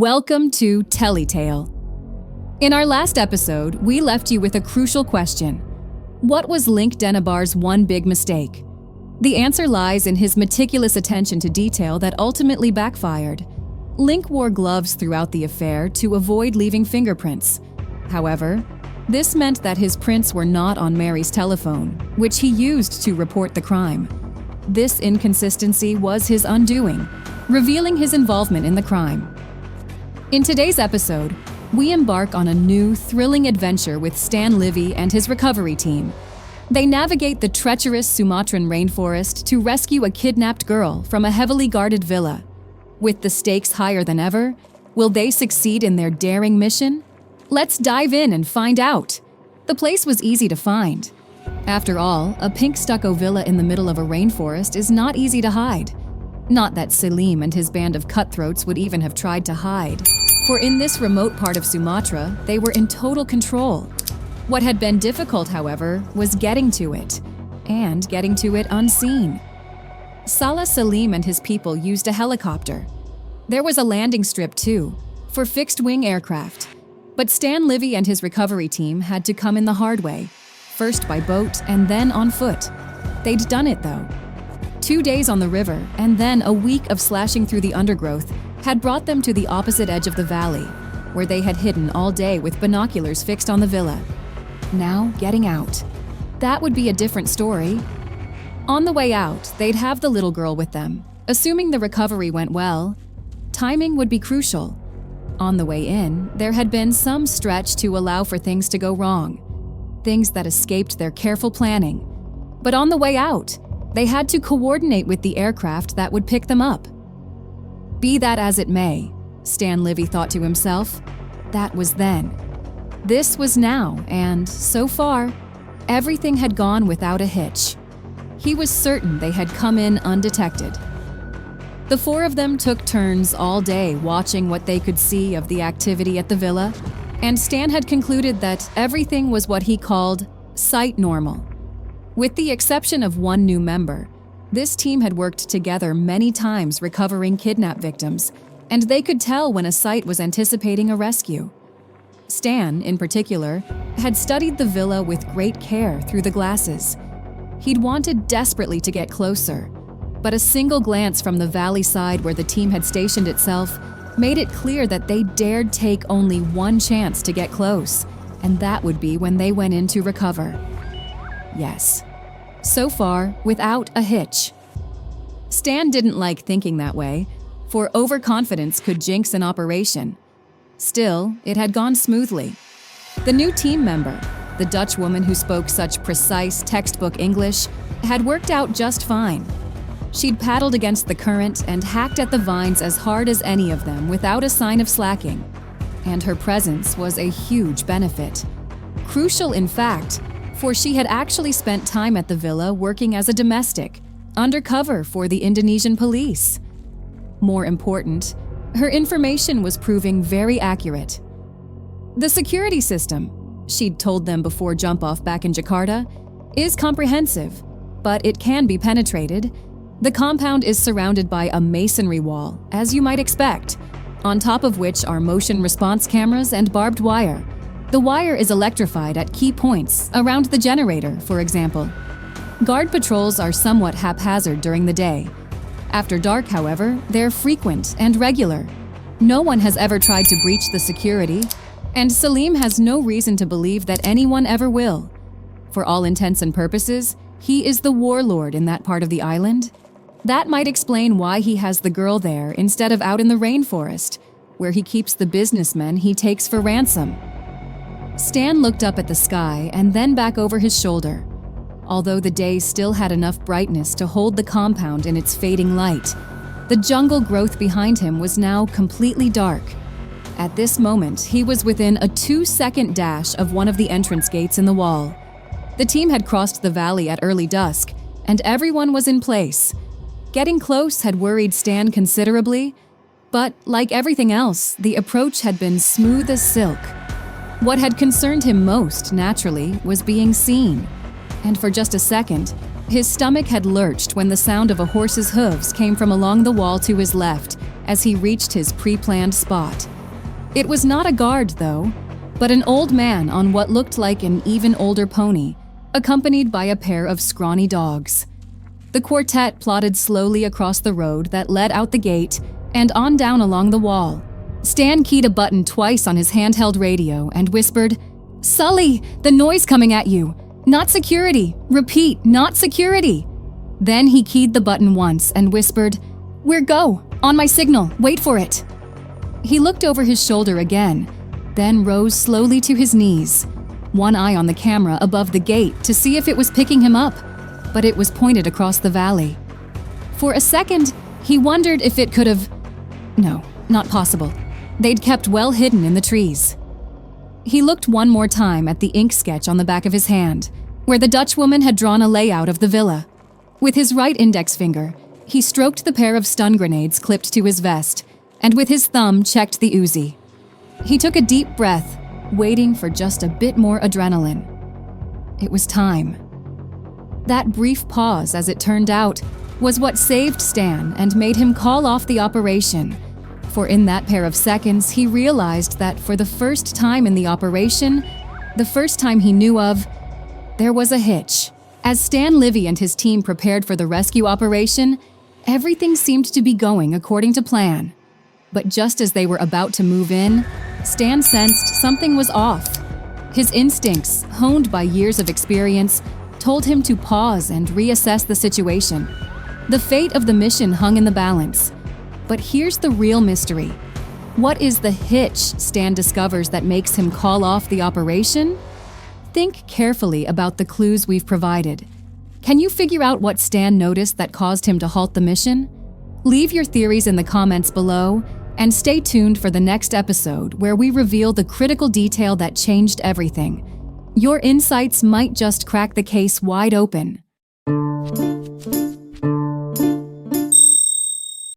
Welcome to Tellytale. In our last episode, we left you with a crucial question. What was Link Dennebar's one big mistake? The answer lies in his meticulous attention to detail that ultimately backfired. Link wore gloves throughout the affair to avoid leaving fingerprints. However, this meant that his prints were not on Mary's telephone, which he used to report the crime. This inconsistency was his undoing, revealing his involvement in the crime. In today's episode, we embark on a new, thrilling adventure with Stan Livy and his recovery team. They navigate the treacherous Sumatran rainforest to rescue a kidnapped girl from a heavily guarded villa. With the stakes higher than ever, will they succeed in their daring mission? Let's dive in and find out. The place was easy to find. After all, a pink stucco villa in the middle of a rainforest is not easy to hide. Not that Selim and his band of cutthroats would even have tried to hide, for in this remote part of Sumatra, they were in total control. What had been difficult, however, was getting to it, and getting to it unseen. Salah Selim and his people used a helicopter. There was a landing strip too, for fixed-wing aircraft. But Stan Livy and his recovery team had to come in the hard way, first by boat and then on foot. They'd done it though. 2 days on the river and then a week of slashing through the undergrowth had brought them to the opposite edge of the valley, where they had hidden all day with binoculars fixed on the villa. Now getting out. That would be a different story. On the way out, they'd have the little girl with them. Assuming the recovery went well, timing would be crucial. On the way in, there had been some stretch to allow for things to go wrong, things that escaped their careful planning. But on the way out, they had to coordinate with the aircraft that would pick them up. Be that as it may, Stan Livy thought to himself, that was then. This was now, and so far, everything had gone without a hitch. He was certain they had come in undetected. The four of them took turns all day watching what they could see of the activity at the villa, and Stan had concluded that everything was what he called site normal. With the exception of one new member, this team had worked together many times recovering kidnap victims, and they could tell when a site was anticipating a rescue. Stan, in particular, had studied the villa with great care through the glasses. He'd wanted desperately to get closer, but a single glance from the valley side where the team had stationed itself made it clear that they dared take only one chance to get close, and that would be when they went in to recover. Yes. So far, without a hitch. Stan didn't like thinking that way, for overconfidence could jinx an operation. Still, it had gone smoothly. The new team member, the Dutch woman who spoke such precise textbook English, had worked out just fine. She'd paddled against the current and hacked at the vines as hard as any of them without a sign of slacking. And her presence was a huge benefit. Crucial, in fact, for she had actually spent time at the villa working as a domestic, undercover for the Indonesian police. More important, her information was proving very accurate. The security system, she'd told them before jump-off back in Jakarta, is comprehensive, but it can be penetrated. The compound is surrounded by a masonry wall, as you might expect, on top of which are motion response cameras and barbed wire. The wire is electrified at key points, around the generator, for example. Guard patrols are somewhat haphazard during the day. After dark, however, they're frequent and regular. No one has ever tried to breach the security, and Selim has no reason to believe that anyone ever will. For all intents and purposes, he is the warlord in that part of the island. That might explain why he has the girl there instead of out in the rainforest, where he keeps the businessmen he takes for ransom. Stan looked up at the sky and then back over his shoulder. Although the day still had enough brightness to hold the compound in its fading light, the jungle growth behind him was now completely dark. At this moment, he was within a 2-second dash of one of the entrance gates in the wall. The team had crossed the valley at early dusk, and everyone was in place. Getting close had worried Stan considerably, but like everything else, the approach had been smooth as silk. What had concerned him most, naturally, was being seen. And for just a second, his stomach had lurched when the sound of a horse's hooves came from along the wall to his left as he reached his pre-planned spot. It was not a guard, though, but an old man on what looked like an even older pony, accompanied by a pair of scrawny dogs. The quartet plodded slowly across the road that led out the gate and on down along the wall. Stan keyed a button twice on his handheld radio and whispered, "Sully, the noise coming at you. Not security. Repeat, not security." Then he keyed the button once and whispered, "We're go. On my signal. Wait for it." He looked over his shoulder again, then rose slowly to his knees, one eye on the camera above the gate to see if it was picking him up, but it was pointed across the valley. For a second, he wondered if it could have... No, not possible. They'd kept well hidden in the trees. He looked one more time at the ink sketch on the back of his hand, where the Dutchwoman had drawn a layout of the villa. With his right index finger, he stroked the pair of stun grenades clipped to his vest, and with his thumb checked the Uzi. He took a deep breath, waiting for just a bit more adrenaline. It was time. That brief pause, as it turned out, was what saved Stan and made him call off the operation. For in that pair of seconds, he realized that for the first time in the operation, the first time he knew of, there was a hitch. As Stan, Livy, and his team prepared for the rescue operation, everything seemed to be going according to plan. But just as they were about to move in, Stan sensed something was off. His instincts, honed by years of experience, told him to pause and reassess the situation. The fate of the mission hung in the balance. But here's the real mystery. What is the hitch Stan discovers that makes him call off the operation? Think carefully about the clues we've provided. Can you figure out what Stan noticed that caused him to halt the mission? Leave your theories in the comments below, and stay tuned for the next episode where we reveal the critical detail that changed everything. Your insights might just crack the case wide open.